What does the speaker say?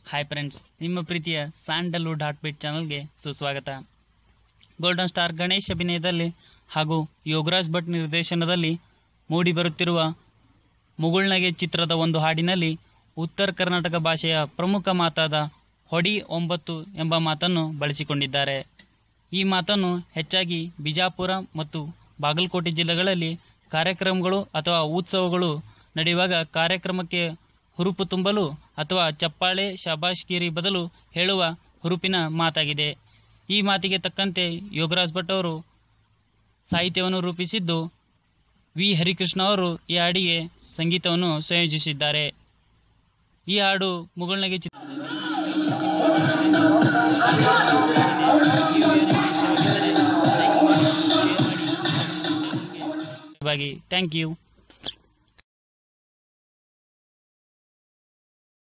Hi friends, ನಿಮ್ಮ ಪ್ರೀತಿಯ Sandalwood heartbeat ಚಾನಲ್ಗೆ ಸುಸ್ವಾಗತ. ಗೋಲ್ಡನ್ ಸ್ಟಾರ್ ಗಣೇಶ್ ಅಭಿನಯದಲ್ಲಿ ಹಾಗೂ ಯೋಗರಾಜ್ ಭಟ್ ನಿರ್ದೇಶನದಲ್ಲಿ ಮೂಡಿಬರುತ್ತಿರುವ ಮುಗುಳ್ನಗೆ ಚಿತ್ರದ ಒಂದು ಹಾಡಿನಲ್ಲಿ ಉತ್ತರ ಕರ್ನಾಟಕ ಭಾಷೆಯ ಪ್ರಮುಖ ಮಾತಾದ ಹೊಡಿ 9 ಎಂಬ ಮಾತನ್ನು ಬಳಸಿಕೊಂಡಿದ್ದಾರೆ. ಈ ಮಾತನ್ನು ಹೆಚ್ಚಾಗಿ ಬಿಜಾಪುರ ಮತ್ತು ಬಾಗಲಕೋಟೆ ಜಿಲ್ಲೆಗಳಲ್ಲಿ ಕಾರ್ಯಕ್ರಮಗಳು ಅಥವಾ ಉತ್ಸವಗಳು ನಡೆಯುವಾಗ ಕಾರ್ಯಕ್ರಮಕ್ಕೆ ಹುರುಪು ತುಂಬಲು ಅಥವಾ ಚಪ್ಪಾಳೆ ಶಾಬಾಷ್ಗಿರಿ ಬದಲು ಹೇಳುವ ಹುರುಪಿನ ಮಾತಾಗಿದೆ. ಈ ಮಾತಿಗೆ ತಕ್ಕಂತೆ ಯೋಗರಾಜ್ ಭಟ್ ಅವರು ಸಾಹಿತ್ಯವನ್ನು ರೂಪಿಸಿದ್ದು, ವಿ ಹರಿಕೃಷ್ಣ ಅವರು ಈ ಹಾಡಿಗೆ ಸಂಗೀತವನ್ನು ಸಂಯೋಜಿಸಿದ್ದಾರೆ. ಈ ಹಾಡು ಮುಗುಳ್ನಗೆ ಥ್ಯಾಂಕ್ ಯು.